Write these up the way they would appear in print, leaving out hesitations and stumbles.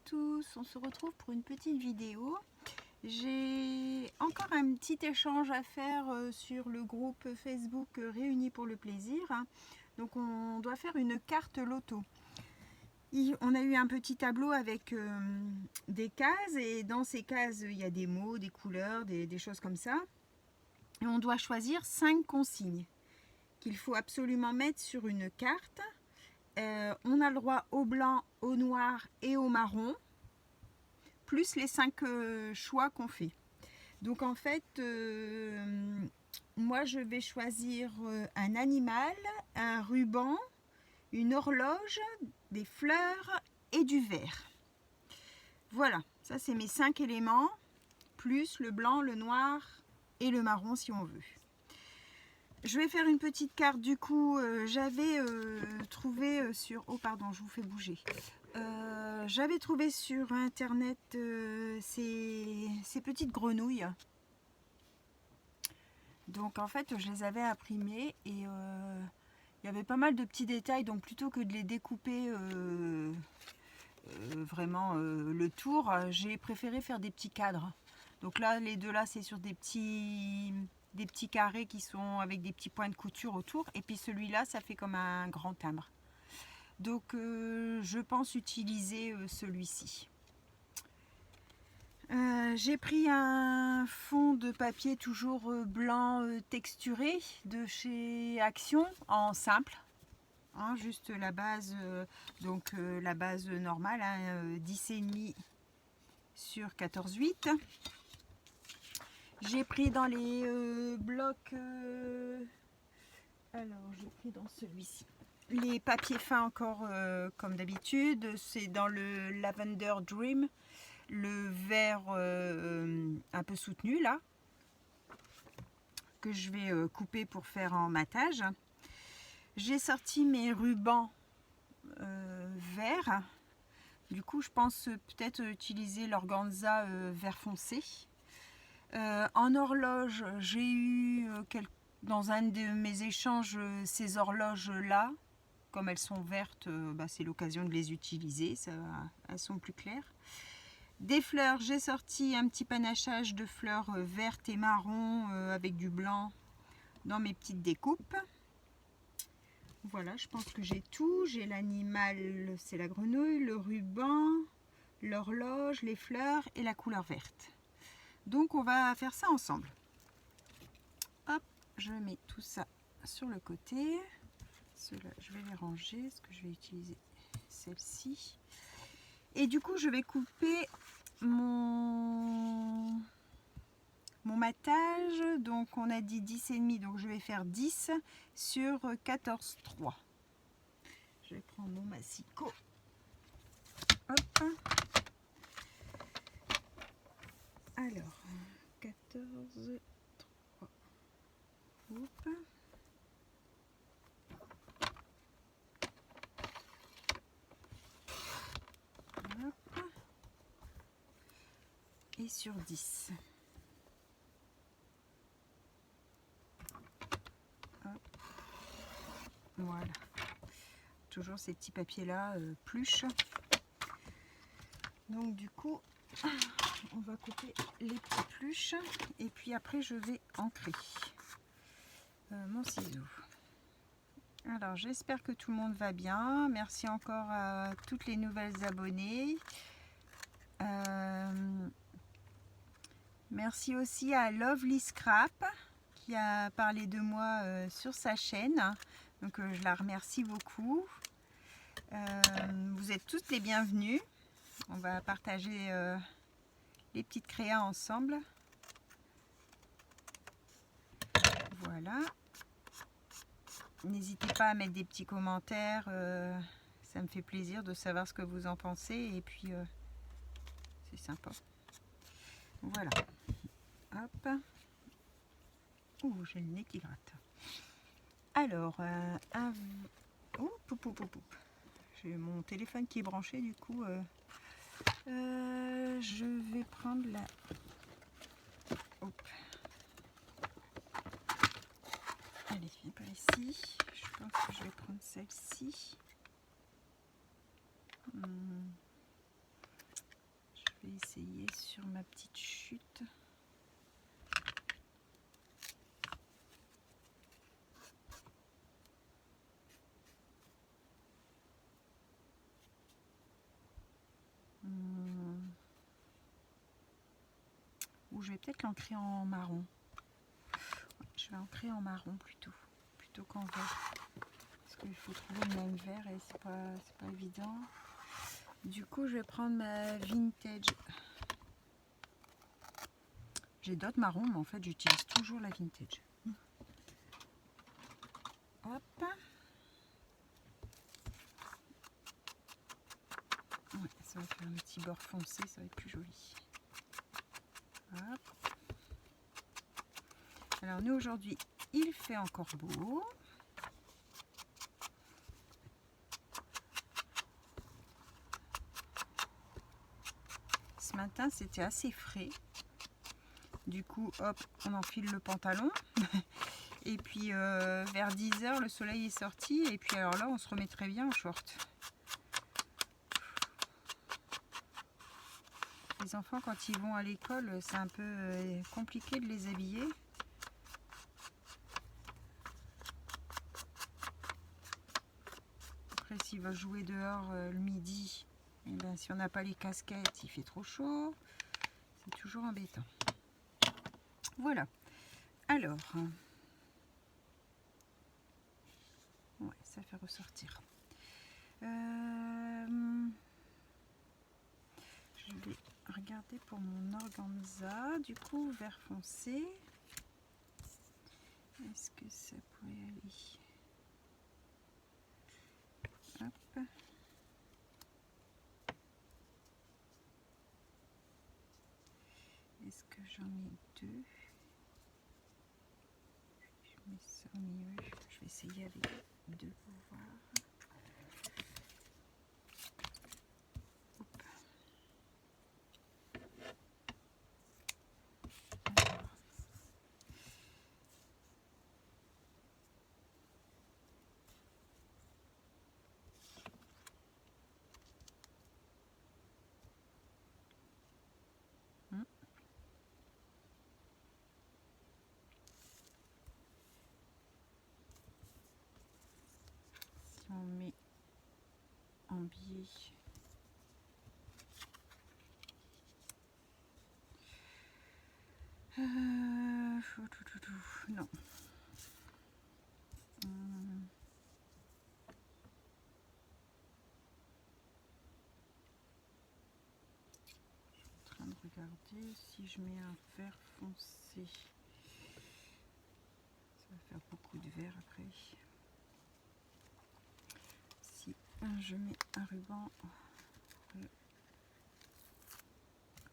tous, on se retrouve pour une petite vidéo. J'ai encore un petit échange à faire sur le groupe Facebook Réunis pour le plaisir. Donc on doit faire une carte loto. On a eu un petit tableau avec des cases et dans ces cases il y a des mots, des couleurs, des choses comme ça. Et on doit choisir 5 consignes qu'il faut absolument mettre sur une carte. On a le droit au blanc, au noir et au marron, plus les 5 choix qu'on fait. Donc en fait, moi je vais choisir un animal, un ruban, une horloge, des fleurs et du vert. Voilà, ça c'est mes 5 éléments, plus le blanc, le noir et le marron si on veut. Je vais faire une petite carte du coup, j'avais trouvé sur... Oh pardon, je vous fais bouger. J'avais trouvé sur internet ces petites grenouilles. Donc en fait je les avais imprimées et il y avait pas mal de petits détails, donc plutôt que de les découper vraiment le tour, j'ai préféré faire des petits cadres. Donc là les deux là c'est sur des petits carrés qui sont avec des petits points de couture autour, et puis celui-là ça fait comme un grand timbre. Donc je pense utiliser celui-ci. J'ai pris un fond de papier toujours blanc texturé de chez Action en simple, hein, juste la base, la base normale, hein, 10,5 sur 14,8. J'ai pris dans les blocs, alors j'ai pris dans celui-ci les papiers fins encore comme d'habitude, c'est dans le Lavender Dream, le vert un peu soutenu là, que je vais couper pour faire en matage. J'ai sorti mes rubans verts, du coup je pense peut-être utiliser l'organza vert foncé. En horloge, j'ai eu dans un de mes échanges ces horloges là, comme elles sont vertes, c'est l'occasion de les utiliser, elles sont plus claires. Des fleurs, j'ai sorti un petit panachage de fleurs vertes et marron avec du blanc dans mes petites découpes. Voilà, je pense que j'ai tout. J'ai l'animal, c'est la grenouille, le ruban, l'horloge, les fleurs et la couleur verte. Donc on va faire ça ensemble. Hop, je mets tout ça sur le côté. Ceux-là, je vais les ranger parce que je vais utiliser celle-ci. Et du coup, je vais couper mon matage. Donc on a dit 10,5, donc je vais faire 10 sur 14,3. Je vais prendre mon massicot. Hop. Alors, 14,3. Hop. Hop. Et sur 10. Hop. Voilà. Toujours ces petits papiers là, pluche. Donc du coup, on va couper les petits pluches et puis après je vais ancrer mon ciseau. Alors j'espère que tout le monde va bien. Merci encore à toutes les nouvelles abonnées. Merci aussi à Lovely Scrap qui a parlé de moi sur sa chaîne. Donc je la remercie beaucoup. Vous êtes tous les bienvenus. On va partager les petites créas ensemble. Voilà. N'hésitez pas à mettre des petits commentaires. Ça me fait plaisir de savoir ce que vous en pensez. Et puis, c'est sympa. Voilà. Hop. Ouh, j'ai le nez qui gratte. Alors, j'ai mon téléphone qui est branché, du coup, je vais prendre la... Hop. Allez, viens par ici. Je pense que je vais prendre celle-ci. vais essayer sur ma petite chute. Ou je vais peut-être l'ancrer en marron. Je vais ancrer en marron plutôt qu'en vert. Parce qu'il faut trouver le même vert et c'est pas évident. Du coup, je vais prendre ma vintage. J'ai d'autres marrons, mais en fait, j'utilise toujours la vintage. Hop. Ouais, ça va faire un petit bord foncé, ça va être plus joli. Hop. Alors nous aujourd'hui, il fait encore beau. Ce matin, c'était assez frais. Du coup, hop, on enfile le pantalon. Et puis vers 10 h, le soleil est sorti. Et puis alors là, on se remet très bien en short. Les enfants, quand ils vont à l'école, c'est un peu compliqué de les habiller. Après, s'ils veulent jouer dehors le midi, et bien, si on n'a pas les casquettes, il fait trop chaud. C'est toujours embêtant. Voilà. Alors, ouais, ça fait ressortir. Je vais regarder pour mon organza. Du coup, vert foncé. Est-ce que ça pourrait aller? Hop. Est-ce que j'en ai deux? Je mets ça au milieu. Je vais essayer avec deux pour voir. Hop. Si on met en biais. Non. En train de regarder si je mets un vert foncé. Ça va faire beaucoup de vert après. Si je mets un ruban.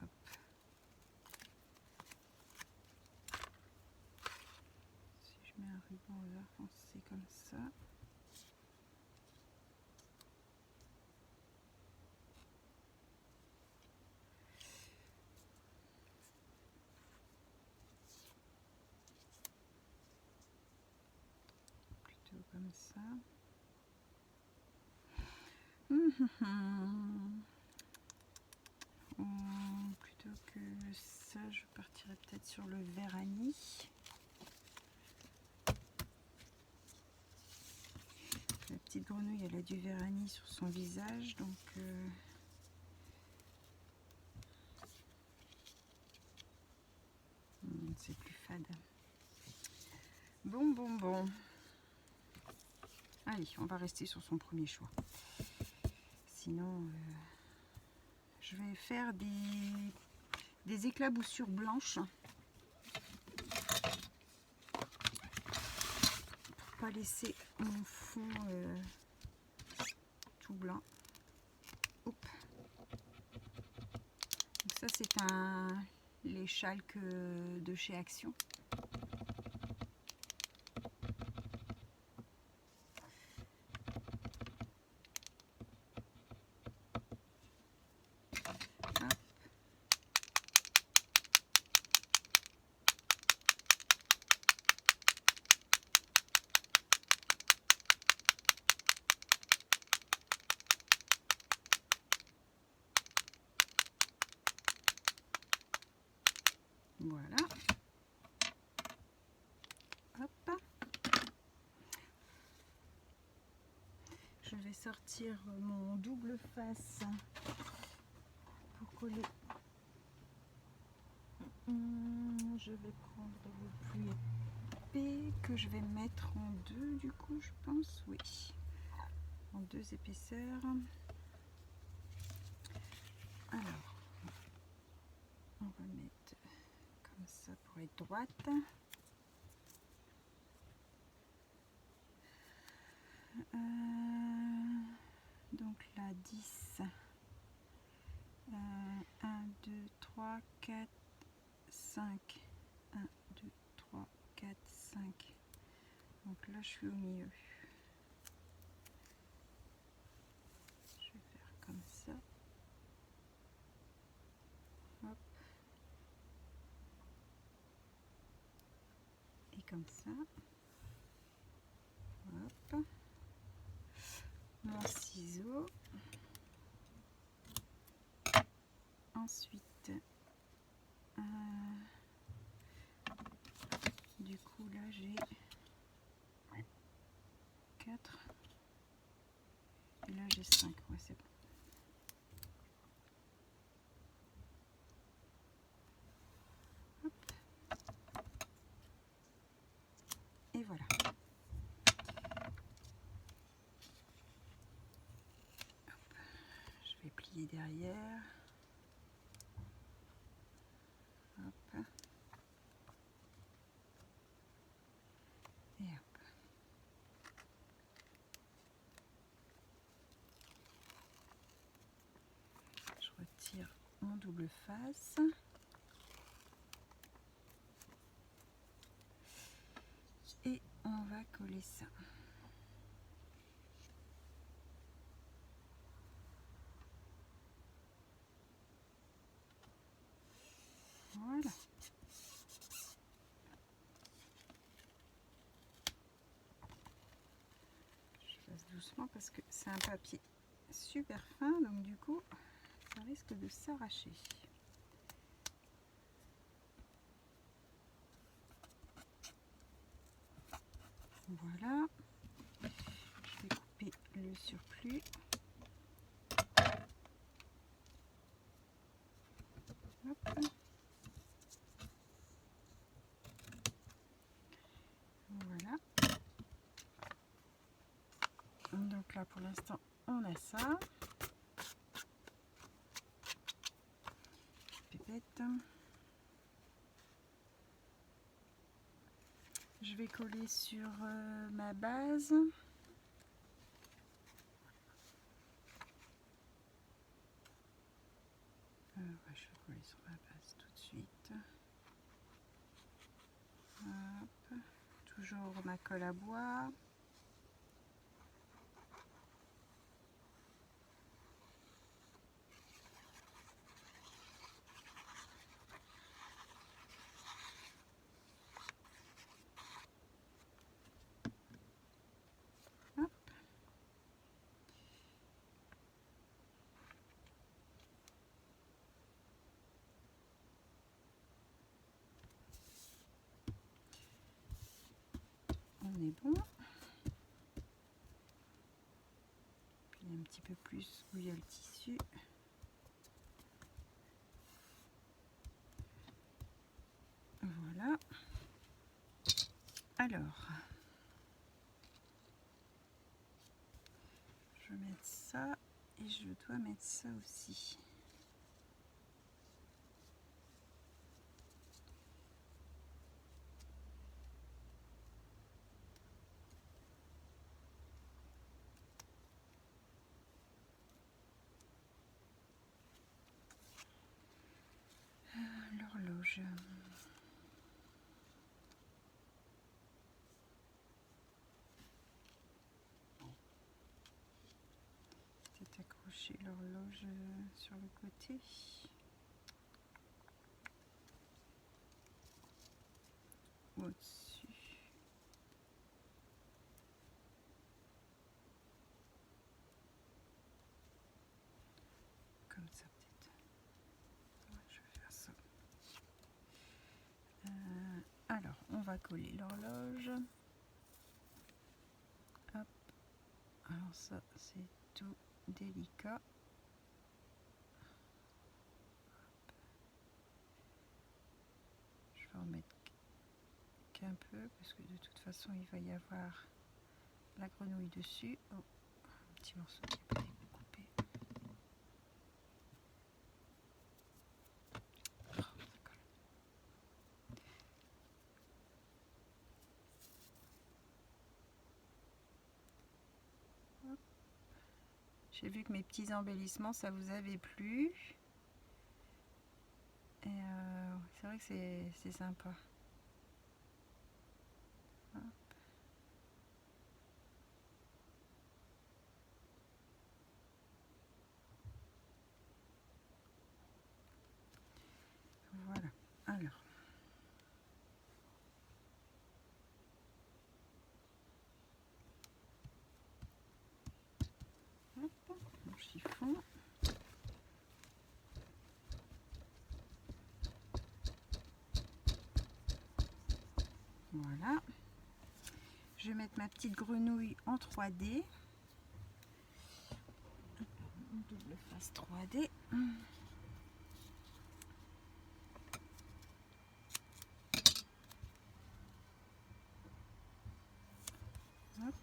Hop. Si je mets un ruban vert foncé comme ça. Plutôt comme ça. Plutôt que ça, je partirais peut-être sur le vert anis. La petite grenouille, elle a du vert anis sur son visage, donc c'est plus fade. Bon. Allez, on va rester sur son premier choix. Sinon, je vais faire des éclaboussures blanches. Pour pas laisser mon fond tout blanc. Hop. Donc ça, c'est les chalques de chez Action. Voilà. Hop. Je vais sortir mon double face pour coller. Je vais prendre le plus épais que je vais mettre en deux, du coup, je pense, oui, en deux épaisseurs. Alors, on va mettre comme ça pour être droite. Donc là, 10. 1, 2, 3, 4, 5. 1, 2, 3, 4, 5. Donc là, je suis au milieu. Je vais faire comme ça. Hop. Et comme ça. Hop. Mon ciseau. Ensuite, du coup là j'ai 4 et là j'ai 5, ouais c'est bon. Hop. Et voilà. Hop. Je vais plier derrière. Hop. Et hop. Je retire mon double face. Et on va coller ça. Voilà. Je fasse doucement parce que c'est un papier super fin, donc du coup ça risque de s'arracher. Voilà. Je vais couper le surplus. Hop. Voilà. Donc là pour l'instant on a ça. Pipette. Je vais coller sur ma base. Je vais coller sur ma base tout de suite. Hop. Toujours ma colle à bois. Hop. On est bon. Puis un petit peu plus où il y a le tissu. Voilà. Alors, je vais mettre ça et je dois mettre ça aussi. L'horloge. Peut-être accrocher l'horloge sur le côté. Ou au-dessus. Comme ça peut-être. Ouais, je vais faire ça. va coller l'horloge. Hop. Alors ça c'est tout délicat. Je vais en mettre qu'un peu parce que de toute façon il va y avoir la grenouille dessus. Oh, un petit morceau qui n'est pas découpé. Oh, ça colle. J'ai vu que mes petits embellissements ça vous avait plu. Et c'est vrai que c'est sympa. Hop. Voilà. Alors. Hop, mon chiffon. Voilà. Je vais mettre ma petite grenouille en 3D. Une double face 3D. Hop. Hop.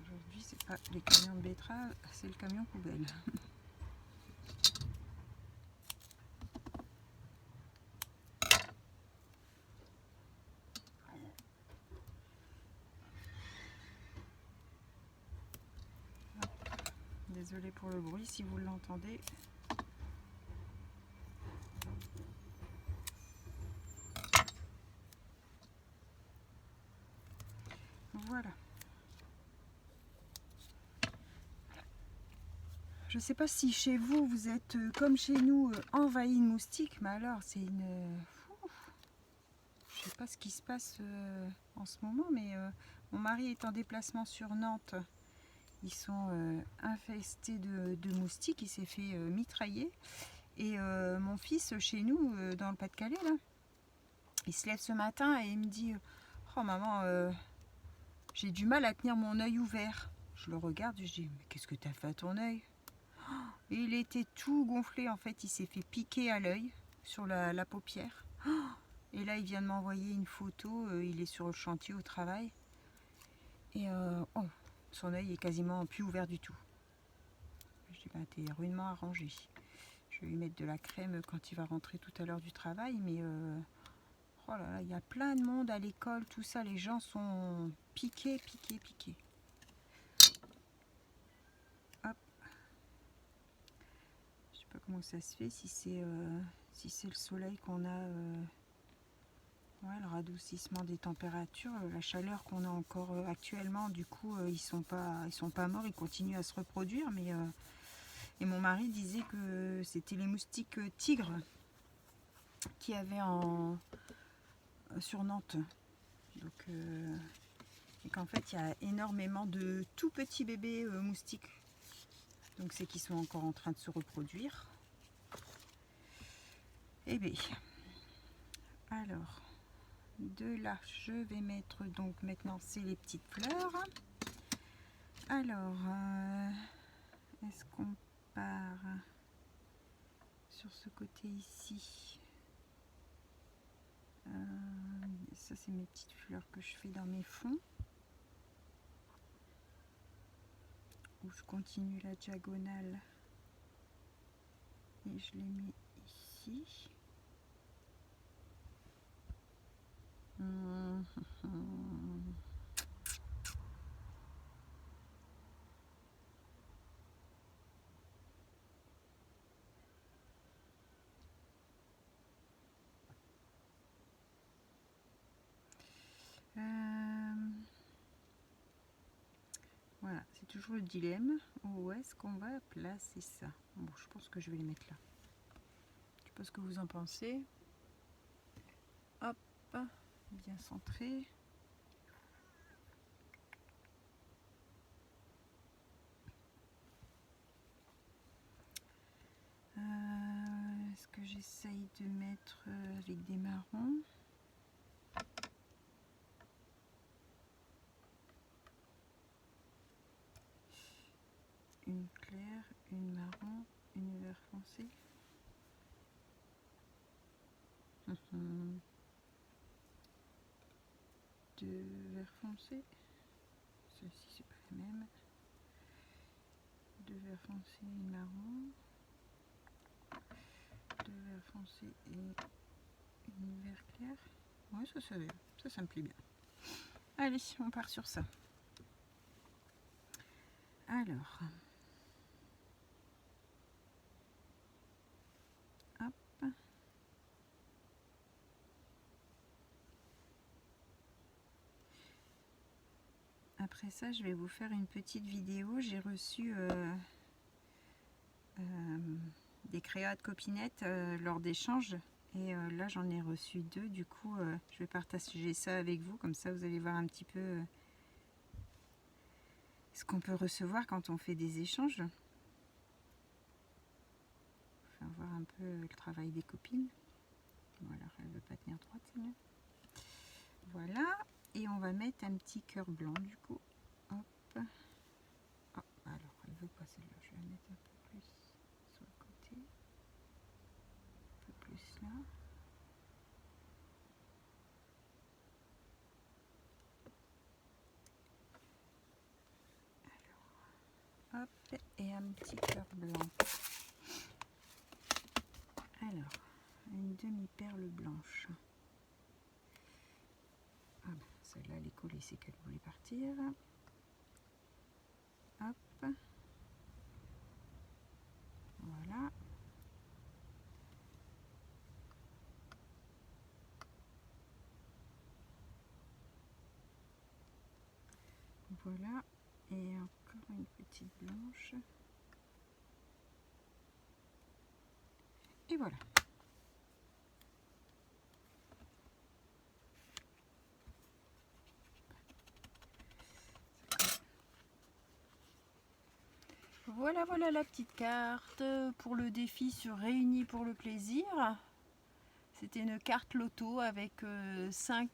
Aujourd'hui, c'est pas les camions de betterave, c'est le camion poubelle. Désolée pour le bruit si vous l'entendez. Voilà. Je ne sais pas si chez vous, vous êtes comme chez nous envahi de moustiques, mais alors c'est une... Je sais pas ce qui se passe en ce moment, mais mon mari est en déplacement sur Nantes. Ils sont infestés de moustiques, il s'est fait mitrailler. Et mon fils, chez nous, dans le Pas-de-Calais, là, il se lève ce matin et il me dit « Oh maman, j'ai du mal à tenir mon œil ouvert. » Je le regarde, je dis « Mais qu'est-ce que tu as fait à ton œil ?» Et il était tout gonflé, en fait, il s'est fait piquer à l'œil, sur la paupière. Et là, il vient de m'envoyer une photo, il est sur le chantier au travail. Et oh, son œil est quasiment plus ouvert du tout. Je dis, bah, t'es rudement arrangé. Je vais lui mettre de la crème quand il va rentrer tout à l'heure du travail, mais oh là là, il y a plein de monde à l'école, tout ça, les gens sont piqués. Hop. Je sais pas comment ça se fait, si c'est le soleil qu'on a, ouais, le radoucissement des températures, la chaleur qu'on a encore actuellement, du coup, ils sont pas morts, ils continuent à se reproduire, mais et mon mari disait que c'était les moustiques tigres qui avaient sur Nantes. Donc, et qu'en fait, il y a énormément de tout petits bébés moustiques. Donc, c'est qu'ils sont encore en train de se reproduire. Et bien, alors, de là, je vais mettre, donc maintenant, c'est les petites fleurs. Alors, est-ce qu'on part sur ce côté ici? Ça, c'est mes petites fleurs que je fais dans mes fonds. Où je continue la diagonale et je les mets ici. Voilà, c'est toujours le dilemme. Où est-ce qu'on va placer ça? Bon, je pense que je vais les mettre là. Je sais pas ce que vous en pensez. Hop, bien centré. Est-ce que j'essaye de mettre avec des marrons? Une claire, une marron, une vert foncé. Deux verts foncés. Celle-ci c'est pas la même. Deux verts foncés et une marron. Deux verts foncés et une vert clair. Ouais, ça me plaît bien. Allez, on part sur ça. Alors, hop. Après ça, je vais vous faire une petite vidéo. J'ai reçu des créas de copinettes lors d'échanges. Et là, j'en ai reçu 2. Du coup, je vais partager ça avec vous. Comme ça, vous allez voir un petit peu ce qu'on peut recevoir quand on fait des échanges. Faire voir un peu le travail des copines. Voilà, elle ne veut pas tenir droite, c'est mieux. Voilà. Et on va mettre un petit cœur blanc du coup. Hop. Oh, alors, elle veut pas celle-là. Je vais la mettre un peu plus sur le côté. Un peu plus là. Alors, hop. Et un petit cœur blanc. Alors, une demi-perle blanche. Ah ben, celle-là, elle est collée, c'est qu'elle voulait partir. Hop. Voilà. Voilà. Et encore une petite blanche. Et voilà. Voilà la petite carte pour le défi sur Réunis pour le plaisir. C'était une carte loto avec 5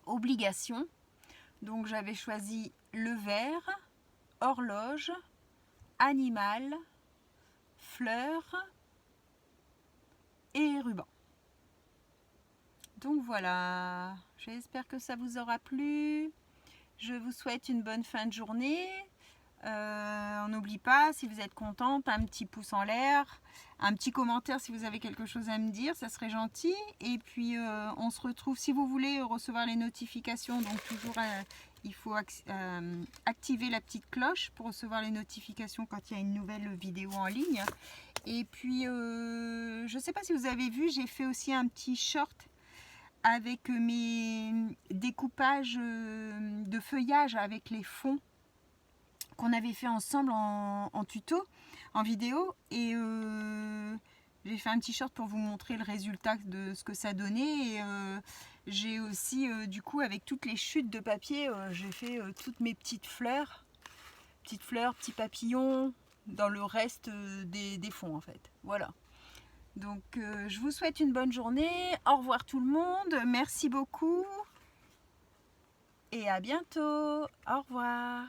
obligations. Donc j'avais choisi le vert, horloge, animal, fleurs et ruban. Donc voilà, j'espère que ça vous aura plu. Je vous souhaite une bonne fin de journée. On n'oublie pas, si vous êtes contente, un petit pouce en l'air, un petit commentaire si vous avez quelque chose à me dire, ça serait gentil. Et puis on se retrouve, si vous voulez recevoir les notifications, donc toujours il faut activer la petite cloche pour recevoir les notifications quand il y a une nouvelle vidéo en ligne. Et puis je ne sais pas si vous avez vu, j'ai fait aussi un petit short avec mes découpages de feuillage avec les fonds qu'on avait fait ensemble en tuto, en vidéo, et j'ai fait un petit short pour vous montrer le résultat de ce que ça donnait. Et j'ai aussi du coup avec toutes les chutes de papier, j'ai fait toutes mes petites fleurs, petits papillons dans le reste des fonds en fait. Voilà. Donc je vous souhaite une bonne journée. Au revoir tout le monde. Merci beaucoup et à bientôt. Au revoir.